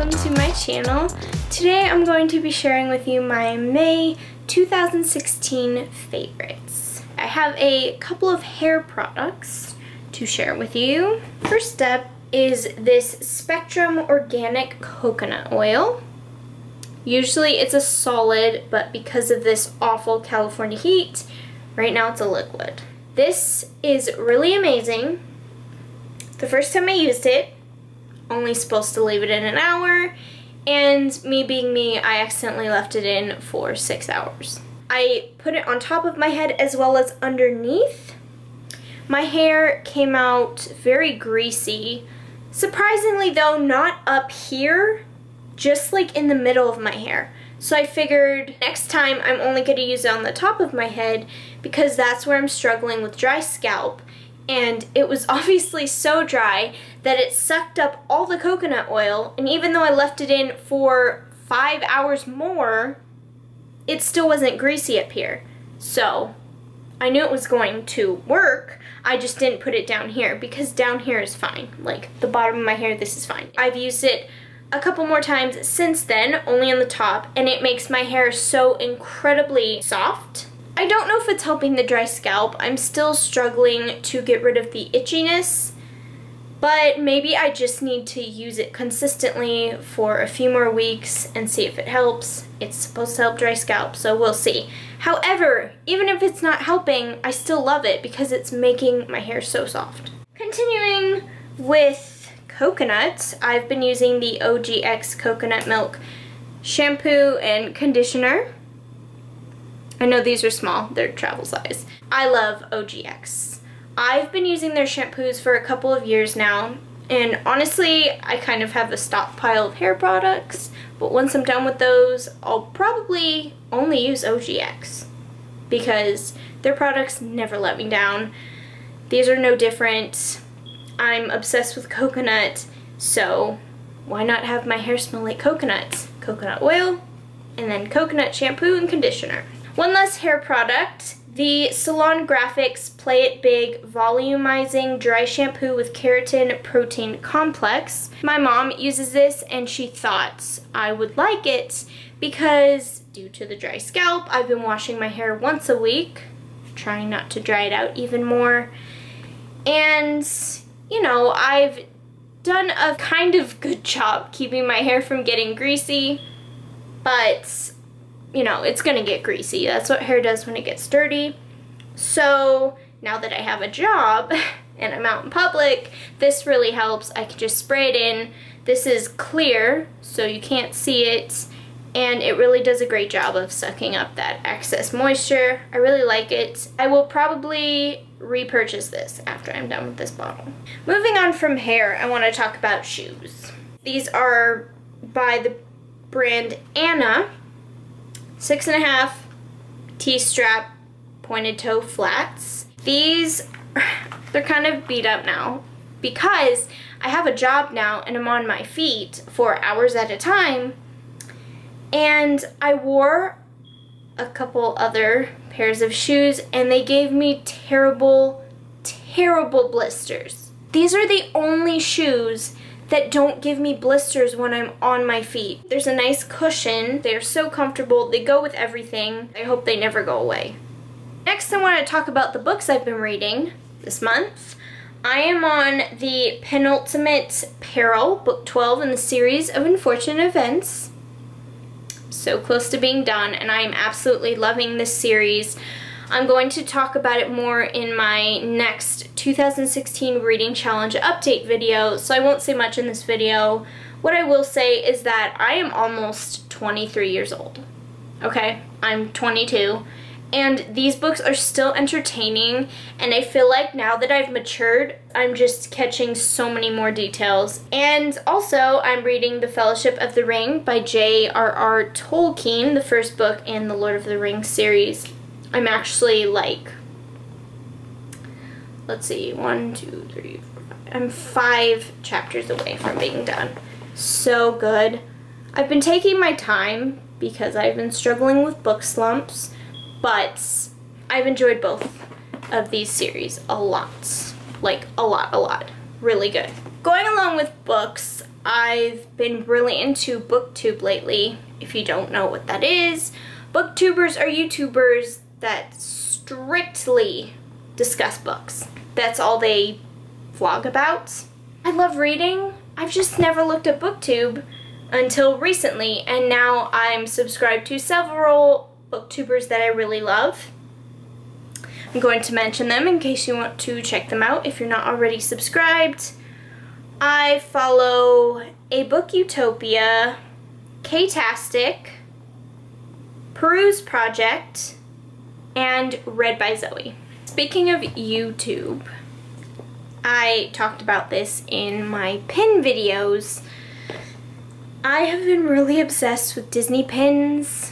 welcome to my channel. Today I'm going to be sharing with you my May 2016 favorites. I have a couple of hair products to share with you. First up is this Spectrum Organic Coconut Oil. Usually it's a solid, but because of this awful California heat, right now it's a liquid. This is really amazing. The first time I used it, only supposed to leave it in an hour, and me being me, I accidentally left it in for 6 hours. I put it on top of my head as well as underneath. My hair came out very greasy. Surprisingly though, not up here, just like in the middle of my hair. So I figured next time I'm only going to use it on the top of my head because that's where I'm struggling with dry scalp. And it was obviously so dry that it sucked up all the coconut oil, and even though I left it in for 5 hours more, it still wasn't greasy up here. So I knew it was going to work, I just didn't put it down here because down here is fine. Like the bottom of my hair, this is fine. I've used it a couple more times since then, only on the top, and it makes my hair so incredibly soft. I don't know if it's helping the dry scalp. I'm still struggling to get rid of the itchiness, but maybe I just need to use it consistently for a few more weeks and see if it helps. It's supposed to help dry scalp, so we'll see. However, even if it's not helping, I still love it because it's making my hair so soft. Continuing with coconut, I've been using the OGX Coconut Milk shampoo and conditioner. I know these are small, they're travel size. I love OGX. I've been using their shampoos for a couple of years now, and honestly, I kind of have a stockpile of hair products, but once I'm done with those, I'll probably only use OGX because their products never let me down. These are no different. I'm obsessed with coconut, so why not have my hair smell like coconut? Coconut oil, and then coconut shampoo and conditioner. One last hair product, the Salon Graphics Play It Big Volumizing Dry Shampoo with Keratin Protein Complex. My mom uses this and she thought I would like it because due to the dry scalp, I've been washing my hair once a week, trying not to dry it out even more. And, you know, I've done a kind of good job keeping my hair from getting greasy, but you know, it's gonna get greasy. That's what hair does when it gets dirty. So now that I have a job and I'm out in public, this really helps. I can just spray it in. This is clear, so you can't see it, and it really does a great job of sucking up that excess moisture. I really like it. I will probably repurchase this after I'm done with this bottle. Moving on from hair, I want to talk about shoes. These are by the brand Anna. 6.5 T-strap pointed toe flats. These, they're kind of beat up now because I have a job now and I'm on my feet for hours at a time, and I wore a couple other pairs of shoes and they gave me terrible, terrible blisters. These are the only shoes that don't give me blisters when I'm on my feet. There's a nice cushion. They're so comfortable. They go with everything. I hope they never go away. Next, I want to talk about the books I've been reading this month. I am on the penultimate Peril, book 12 in the series of Unfortunate Events. So close to being done, and I am absolutely loving this series. I'm going to talk about it more in my next 2016 Reading Challenge update video, so I won't say much in this video. What I will say is that I am almost 23 years old. Okay, I'm 22, and these books are still entertaining, and I feel like now that I've matured, I'm just catching so many more details. And also, I'm reading The Fellowship of the Ring by J.R.R. Tolkien, the first book in the Lord of the Rings series. I'm actually like, let's see, 1, 2, 3, 4, 5. I'm 5 chapters away from being done. So good. I've been taking my time because I've been struggling with book slumps, but I've enjoyed both of these series a lot. Like, a lot. Really good. Going along with books, I've been really into BookTube lately. If you don't know what that is, BookTubers are YouTubers that strictly discuss books. That's all they vlog about. I love reading. I've just never looked at BookTube until recently, and now I'm subscribed to several BookTubers that I really love. I'm going to mention them in case you want to check them out if you're not already subscribed. I follow A Book Utopia, K-tastic, Peruse Project, and Read by Zoe. Speaking of YouTube, I talked about this in my pin videos. I have been really obsessed with Disney pins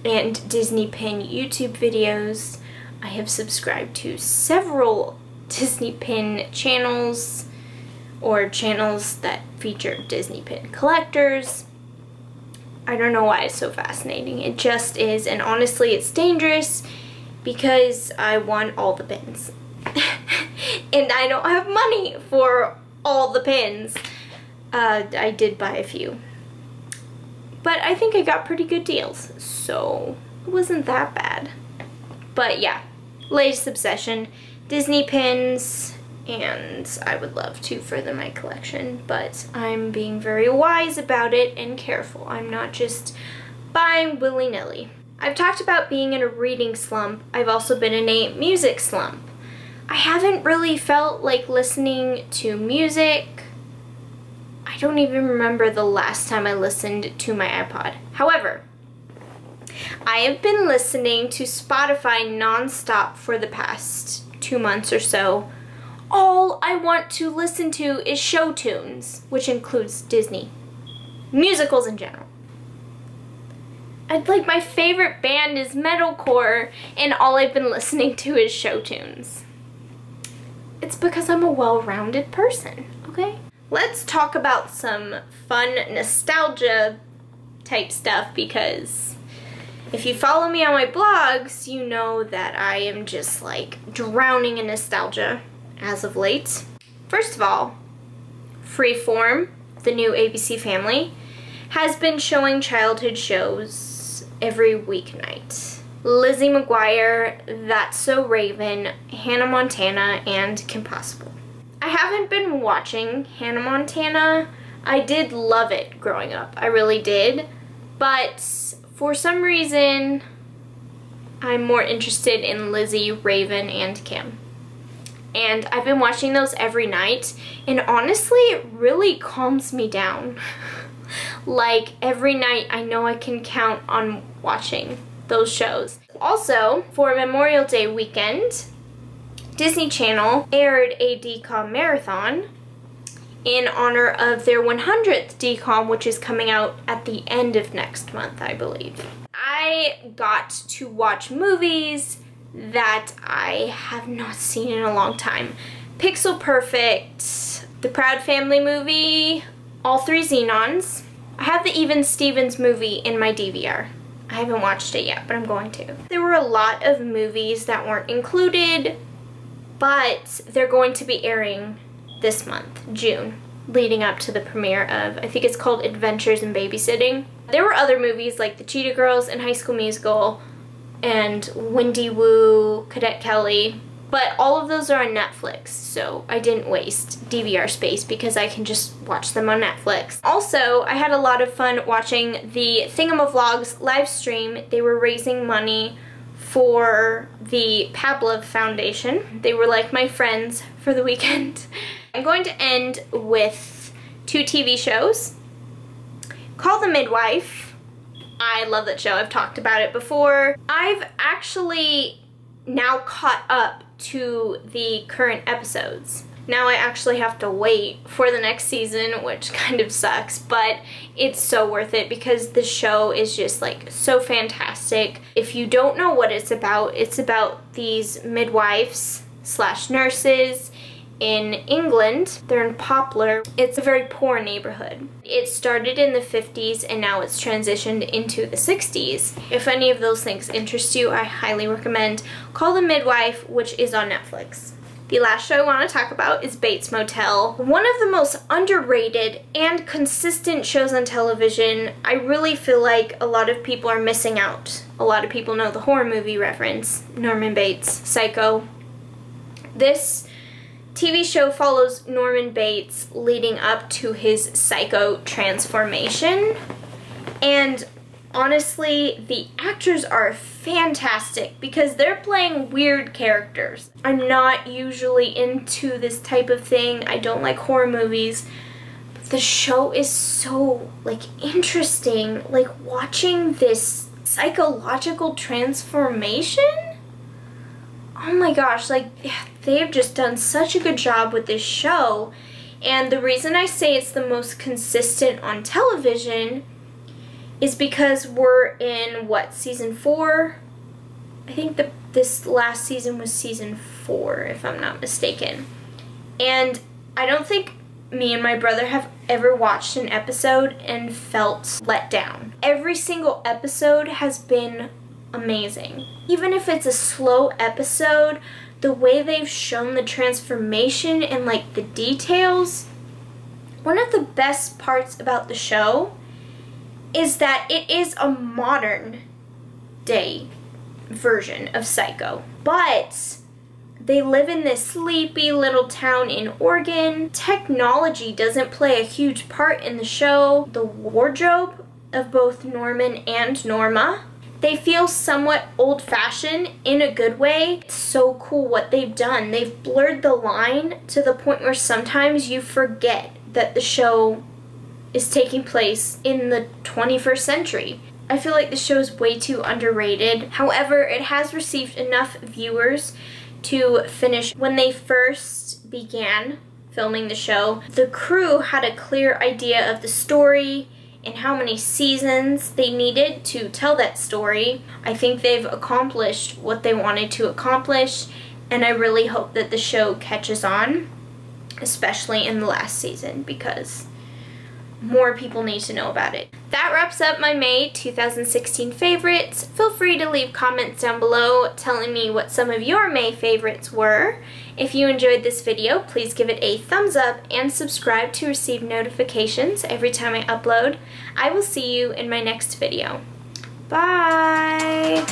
and Disney pin YouTube videos. I have subscribed to several Disney pin channels or channels that feature Disney pin collectors. I don't know why it's so fascinating. It just is, and honestly it's dangerous because I want all the pins. And I don't have money for all the pins. I did buy a few. But I think I got pretty good deals, so it wasn't that bad. But yeah, latest obsession, Disney pins, and I would love to further my collection, but I'm being very wise about it and careful. I'm not just buying willy-nilly. I've talked about being in a reading slump. I've also been in a music slump. I haven't really felt like listening to music. I don't even remember the last time I listened to my iPod. However, I have been listening to Spotify nonstop for the past 2 months or so. All I want to listen to is show tunes, which includes Disney. Musicals in general. Like, my favorite band is metalcore, and all I've been listening to is show tunes. It's because I'm a well-rounded person, okay? Let's talk about some fun nostalgia type stuff, because if you follow me on my blogs, you know that I am just like drowning in nostalgia as of late. First of all, Freeform, the new ABC Family, has been showing childhood shows every weeknight. Lizzie McGuire, That's So Raven, Hannah Montana, and Kim Possible. I haven't been watching Hannah Montana. I did love it growing up. I really did. But for some reason, I'm more interested in Lizzie, Raven, and Kim. And I've been watching those every night, and honestly, it really calms me down. Like, every night I know I can count on watching those shows. Also, for Memorial Day weekend, Disney Channel aired a DCOM marathon in honor of their 100th DCOM, which is coming out at the end of next month, I believe. I got to watch movies that I have not seen in a long time. Pixel Perfect, the Proud Family movie, all 3 Xenons. I have the Even Stevens movie in my DVR. I haven't watched it yet, but I'm going to. There were a lot of movies that weren't included, but they're going to be airing this month, June, leading up to the premiere of, I think it's called Adventures in Babysitting. There were other movies like The Cheetah Girls and High School Musical and Wendy Wu, Cadet Kelly, but all of those are on Netflix, so I didn't waste DVR space because I can just watch them on Netflix. Also, I had a lot of fun watching the Thingamavlogs live stream. They were raising money for the Pavlov Foundation. They were like my friends for the weekend. I'm going to end with 2 TV shows. Call the Midwife. I love that show. I've talked about it before. I've actually now caught up to the current episodes. Now I actually have to wait for the next season, which kind of sucks, but it's so worth it because the show is just like so fantastic. If you don't know what it's about these midwives / nurses in England. They're in Poplar. It's a very poor neighborhood. It started in the 50s and now it's transitioned into the 60s. If any of those things interest you, I highly recommend Call the Midwife, which is on Netflix. The last show I want to talk about is Bates Motel. One of the most underrated and consistent shows on television. I really feel like a lot of people are missing out. A lot of people know the horror movie reference, Norman Bates, Psycho. This TV show follows Norman Bates leading up to his psycho transformation. And honestly, the actors are fantastic because they're playing weird characters. I'm not usually into this type of thing. I don't like horror movies. But the show is so, interesting. Watching this psychological transformation? Oh my gosh, they've just done such a good job with this show. And the reason I say it's the most consistent on television is because we're in, season 4? I think this last season was season 4, if I'm not mistaken. And I don't think me and my brother have ever watched an episode and felt let down. Every single episode has been amazing. Even if it's a slow episode, the way they've shown the transformation and the details. One of the best parts about the show is that it is a modern day version of Psycho. But they live in this sleepy little town in Oregon. Technology doesn't play a huge part in the show. The wardrobe of both Norman and Norma, they feel somewhat old-fashioned in a good way. It's so cool what they've done. They've blurred the line to the point where sometimes you forget that the show is taking place in the 21st century. I feel like the show is way too underrated. However, it has received enough viewers to finish. When they first began filming the show, the crew had a clear idea of the story and how many seasons they needed to tell that story. I think they've accomplished what they wanted to accomplish, and I really hope that the show catches on, especially in the last season, because more people need to know about it. That wraps up my May 2016 favorites. Feel free to leave comments down below telling me what some of your May favorites were. If you enjoyed this video, please give it a thumbs up and subscribe to receive notifications every time I upload. I will see you in my next video. Bye!